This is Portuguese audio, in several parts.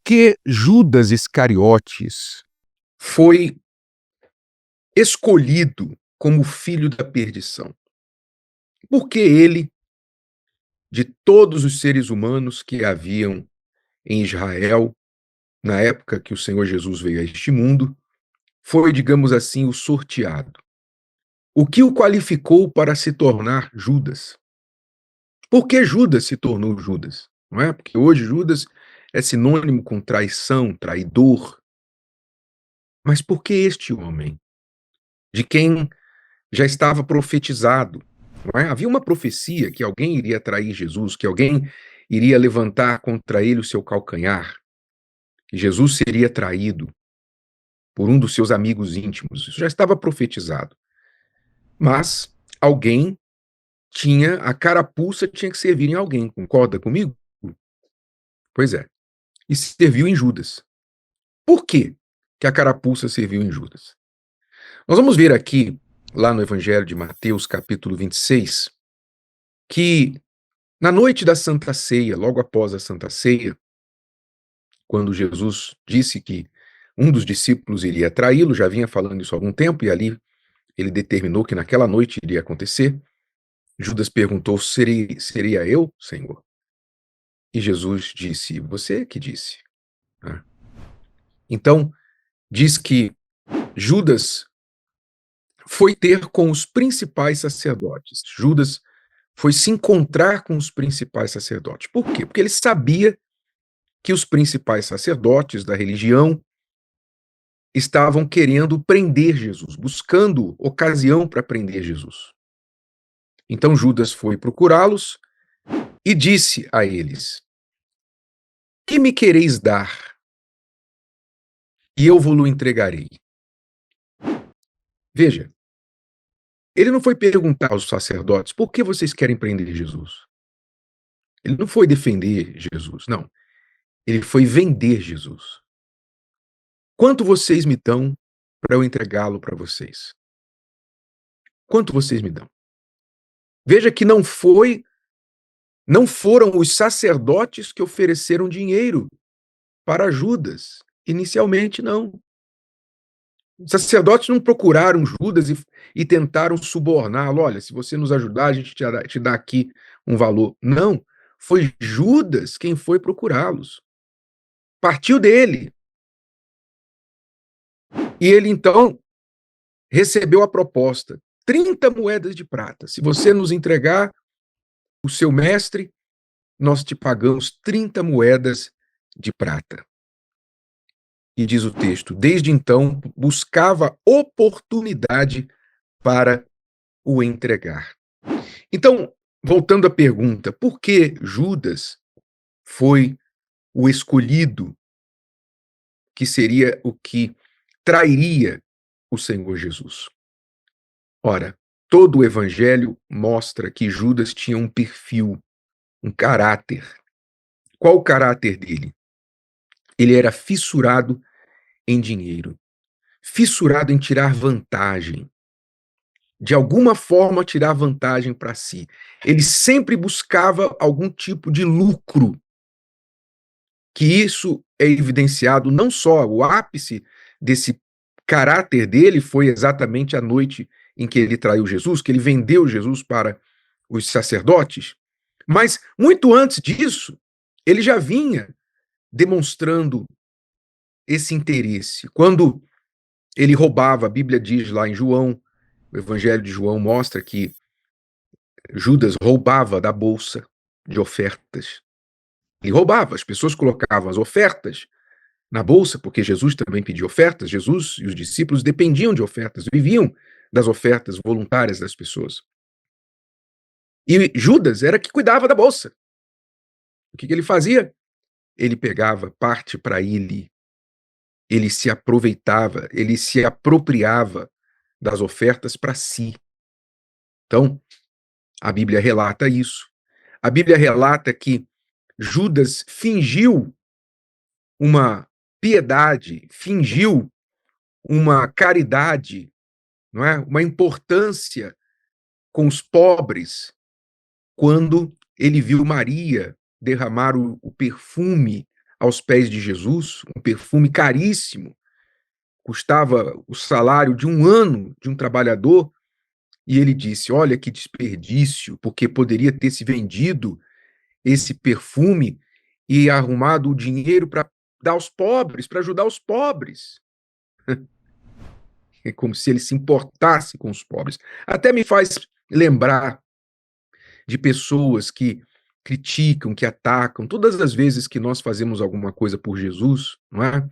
que Judas Iscariotes foi escolhido como filho da perdição? Por que ele, de todos os seres humanos que haviam em Israel, na época que o Senhor Jesus veio a este mundo, foi, digamos assim, o sorteado? O que o qualificou para se tornar Judas? Por que Judas se tornou Judas? Não é? Porque hoje Judas é sinônimo com traição, traidor. Mas por que este homem, de quem já estava profetizado, não é? Havia uma profecia que alguém iria trair Jesus, que alguém iria levantar contra ele o seu calcanhar, que Jesus seria traído por um dos seus amigos íntimos. Isso já estava profetizado. Mas alguém tinha, a carapuça tinha que servir em alguém, concorda comigo? Pois é. E serviu em Judas. Por quê que a carapuça serviu em Judas? Nós vamos ver aqui, lá no Evangelho de Mateus, capítulo 26, que na noite da Santa Ceia, logo após a Santa Ceia, quando Jesus disse que um dos discípulos iria traí-lo, já vinha falando isso há algum tempo, e ali ele determinou que naquela noite iria acontecer. Judas perguntou: seria eu, Senhor? E Jesus disse: você que disse. Né? Então, diz que Judas foi ter com os principais sacerdotes. Judas foi se encontrar com os principais sacerdotes. Por quê? Porque ele sabia que os principais sacerdotes da religião estavam querendo prender Jesus, buscando ocasião para prender Jesus. Então Judas foi procurá-los e disse a eles: que me quereis dar? E eu vou-lo entregarei. Veja, ele não foi perguntar aos sacerdotes por que vocês querem prender Jesus. Ele não foi defender Jesus, não. Ele foi vender Jesus. Quanto vocês me dão para eu entregá-lo para vocês? Quanto vocês me dão? Veja que não foram os sacerdotes que ofereceram dinheiro para Judas. Inicialmente, não. Os sacerdotes não procuraram Judas e tentaram suborná-lo. Olha, se você nos ajudar, a gente te dá aqui um valor. Não. Foi Judas quem foi procurá-los. Partiu dele. E ele, então, recebeu a proposta: 30 moedas de prata. Se você nos entregar o seu mestre, nós te pagamos 30 moedas de prata. E diz o texto: desde então buscava oportunidade para o entregar. Então, voltando à pergunta, por que Judas foi o escolhido que seria o que trairia o Senhor Jesus? Ora, todo o evangelho mostra que Judas tinha um perfil, um caráter. Qual o caráter dele? Ele era fissurado em dinheiro, fissurado em tirar vantagem, de alguma forma tirar vantagem para si. Ele sempre buscava algum tipo de lucro, que isso é evidenciado não só, o ápice desse caráter dele foi exatamente a noite em que ele traiu Jesus, que ele vendeu Jesus para os sacerdotes, mas muito antes disso, ele já vinha demonstrando esse interesse. Quando ele roubava, a Bíblia diz lá em João, o Evangelho de João mostra que Judas roubava da bolsa de ofertas. Ele roubava, as pessoas colocavam as ofertas na bolsa, porque Jesus também pedia ofertas, Jesus e os discípulos dependiam de ofertas, viviam das ofertas voluntárias das pessoas. E Judas era que cuidava da bolsa. O que ele fazia? Ele pegava parte para ele se aproveitava, ele se apropriava das ofertas para si. Então, a Bíblia relata isso. A Bíblia relata que Judas fingiu uma piedade, fingiu uma caridade, não é? Uma importância com os pobres, quando ele viu Maria derramar o perfume aos pés de Jesus, um perfume caríssimo, custava o salário de um ano de um trabalhador, e ele disse: olha que desperdício, porque poderia ter se vendido esse perfume e arrumado o dinheiro para dar aos pobres, para ajudar os pobres. É como se ele se importasse com os pobres. Até me faz lembrar de pessoas que criticam, que atacam, todas as vezes que nós fazemos alguma coisa por Jesus, não é?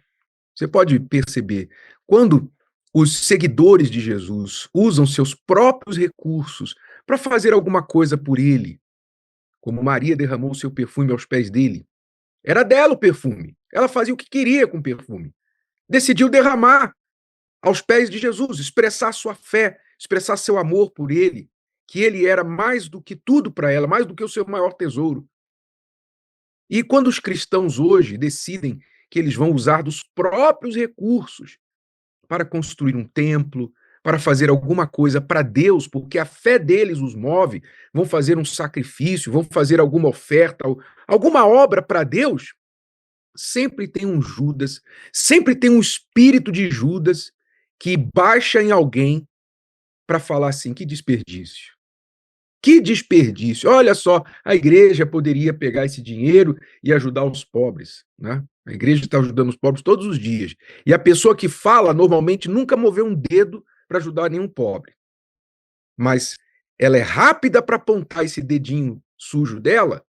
Você pode perceber, quando os seguidores de Jesus usam seus próprios recursos para fazer alguma coisa por ele, como Maria derramou seu perfume aos pés dele, era dela o perfume, ela fazia o que queria com o perfume, decidiu derramar aos pés de Jesus, expressar sua fé, expressar seu amor por ele, que ele era mais do que tudo para ela, mais do que o seu maior tesouro. E quando os cristãos hoje decidem que eles vão usar dos próprios recursos para construir um templo, para fazer alguma coisa para Deus, porque a fé deles os move, vão fazer um sacrifício, vão fazer alguma oferta, alguma obra para Deus, sempre tem um Judas, sempre tem um espírito de Judas que baixa em alguém para falar assim: que desperdício. Que desperdício. Olha só, a igreja poderia pegar esse dinheiro e ajudar os pobres, né? A igreja está ajudando os pobres todos os dias. E a pessoa que fala, normalmente, nunca moveu um dedo para ajudar nenhum pobre. Mas ela é rápida para apontar esse dedinho sujo dela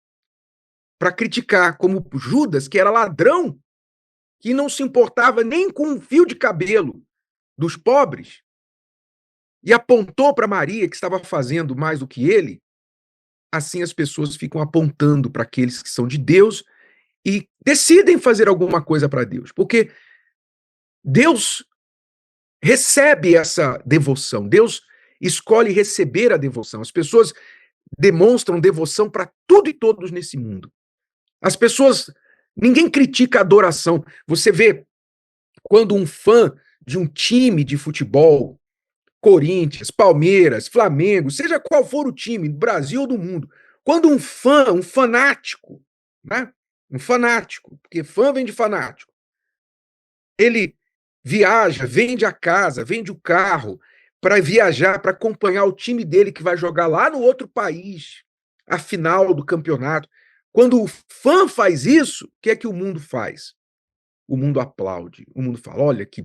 para criticar, como Judas, que era ladrão, que não se importava nem com um fio de cabelo dos pobres, e apontou para Maria, que estava fazendo mais do que ele. Assim as pessoas ficam apontando para aqueles que são de Deus e decidem fazer alguma coisa para Deus, porque Deus recebe essa devoção, Deus escolhe receber a devoção. As pessoas demonstram devoção para tudo e todos nesse mundo. As pessoas, ninguém critica a adoração. Você vê quando um fã de um time de futebol, Corinthians, Palmeiras, Flamengo, seja qual for o time, do Brasil ou do mundo, quando um fã, um fanático, né? Um fanático, porque fã vem de fanático, ele viaja, vende a casa, vende o carro para viajar, para acompanhar o time dele que vai jogar lá no outro país, a final do campeonato. Quando o fã faz isso, o que é que o mundo faz? O mundo aplaude, o mundo fala: olha que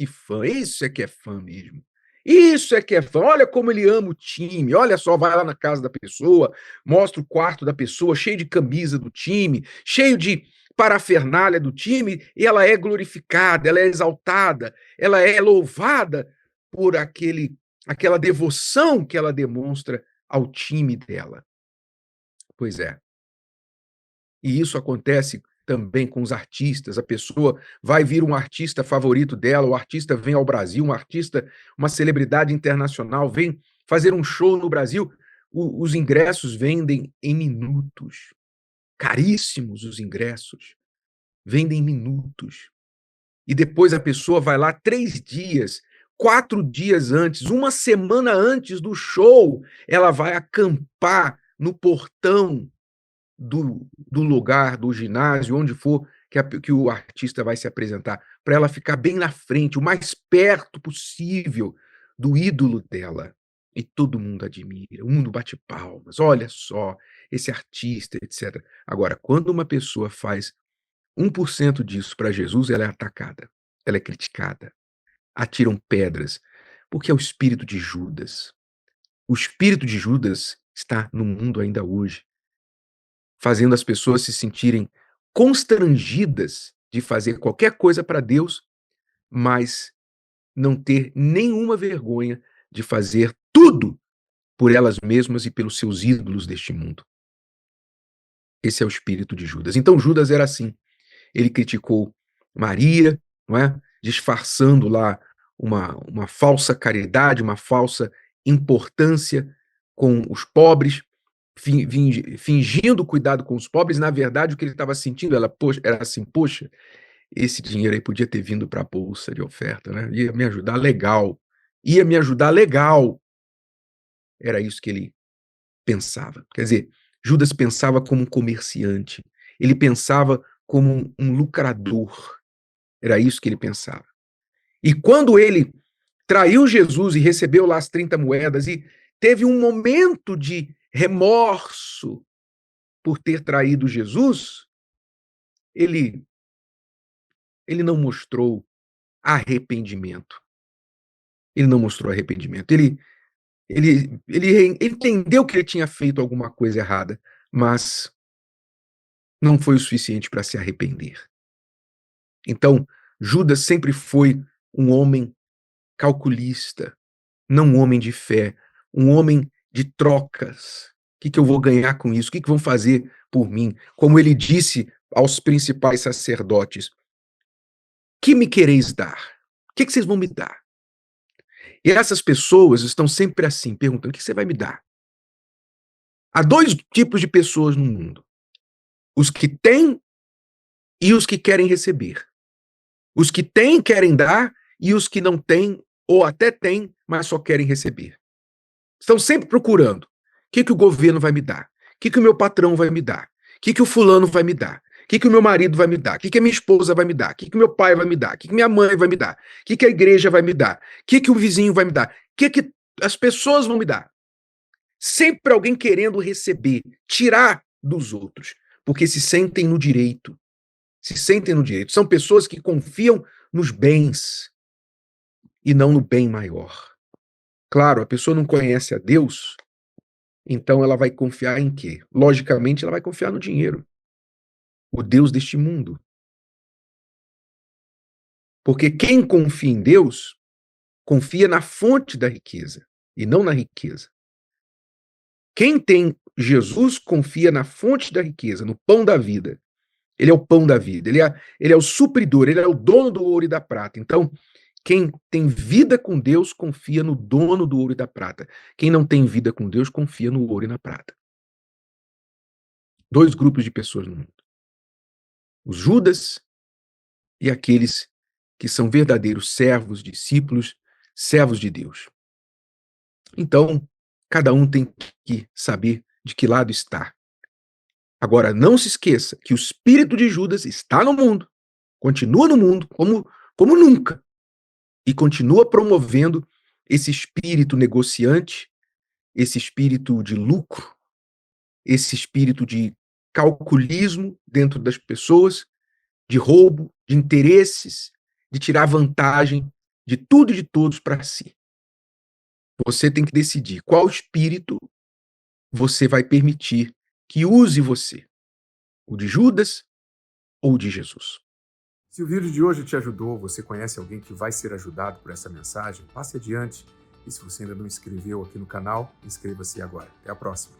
fã, isso é que é fã mesmo. Isso é que é fã, olha como ele ama o time, olha só, vai lá na casa da pessoa, mostra o quarto da pessoa, cheio de camisa do time, cheio de parafernália do time, e ela é glorificada, ela é exaltada, ela é louvada por aquela devoção que ela demonstra ao time dela. Pois é. E isso acontece também com os artistas. A pessoa vai vir um artista favorito dela, o artista vem ao Brasil, um artista, uma celebridade internacional, vem fazer um show no Brasil, os ingressos vendem em minutos. Caríssimos os ingressos. Vendem em minutos. E depois a pessoa vai lá 3 dias, 4 dias antes, uma semana antes do show, ela vai acampar no portão do lugar, do ginásio, onde for que o artista vai se apresentar, para ela ficar bem na frente, o mais perto possível do ídolo dela. E todo mundo admira, o mundo bate palmas, olha só, esse artista, etc. Agora, quando uma pessoa faz 1% disso para Jesus, ela é atacada, ela é criticada, atiram pedras, porque é o espírito de Judas. O espírito de Judas está no mundo ainda hoje, fazendo as pessoas se sentirem constrangidas de fazer qualquer coisa para Deus, mas não ter nenhuma vergonha de fazer tudo por elas mesmas e pelos seus ídolos deste mundo. Esse é o espírito de Judas. Então Judas era assim. Ele criticou Maria, não é? Disfarçando lá uma falsa caridade, uma falsa importância com os pobres, fingindo cuidado com os pobres. Na verdade, o que ele estava sentindo era assim: poxa, esse dinheiro aí podia ter vindo para a bolsa de oferta, né? Ia me ajudar legal. Ia me ajudar legal. Era isso que ele pensava. Quer dizer, Judas pensava como um comerciante. Ele pensava como um lucrador. Era isso que ele pensava. E quando ele traiu Jesus e recebeu lá as 30 moedas e teve um momento de remorso por ter traído Jesus, ele não mostrou arrependimento. Ele não mostrou arrependimento. Ele entendeu que ele tinha feito alguma coisa errada, mas não foi o suficiente para se arrepender. Então, Judas sempre foi um homem calculista, não um homem de fé, um homem de trocas. O que eu vou ganhar com isso? O que vão fazer por mim? Como ele disse aos principais sacerdotes: que me quereis dar? O que vocês vão me dar? E essas pessoas estão sempre assim, perguntando: o que você vai me dar? Há dois tipos de pessoas no mundo: os que têm e os que querem receber. Os que têm querem dar e os que não têm, ou até têm, mas só querem receber. Estão sempre procurando. O que o governo vai me dar? O que o meu patrão vai me dar? O que o fulano vai me dar? O que o meu marido vai me dar? O que a minha esposa vai me dar? O que o meu pai vai me dar? O que minha mãe vai me dar? O que a igreja vai me dar? O que o vizinho vai me dar? O que as pessoas vão me dar? Sempre alguém querendo receber, tirar dos outros, porque se sentem no direito. Se sentem no direito. São pessoas que confiam nos bens e não no bem maior. Claro, a pessoa não conhece a Deus, então ela vai confiar em quê? Logicamente, ela vai confiar no dinheiro, o Deus deste mundo. Porque quem confia em Deus, confia na fonte da riqueza e não na riqueza. Quem tem Jesus, confia na fonte da riqueza, no pão da vida. Ele é o pão da vida, ele é o supridor, ele é o dono do ouro e da prata. Então, quem tem vida com Deus, confia no dono do ouro e da prata. Quem não tem vida com Deus, confia no ouro e na prata. Dois grupos de pessoas no mundo: os Judas e aqueles que são verdadeiros servos, discípulos, servos de Deus. Então, cada um tem que saber de que lado está. Agora, não se esqueça que o espírito de Judas está no mundo, continua no mundo como nunca, e continua promovendo esse espírito negociante, esse espírito de lucro, esse espírito de calculismo dentro das pessoas, de roubo, de interesses, de tirar vantagem de tudo e de todos para si. Você tem que decidir qual espírito você vai permitir que use você, o de Judas ou o de Jesus. Se o vídeo de hoje te ajudou, você conhece alguém que vai ser ajudado por essa mensagem, passe adiante. E se você ainda não inscreveu aqui no canal, inscreva-se agora. Até a próxima.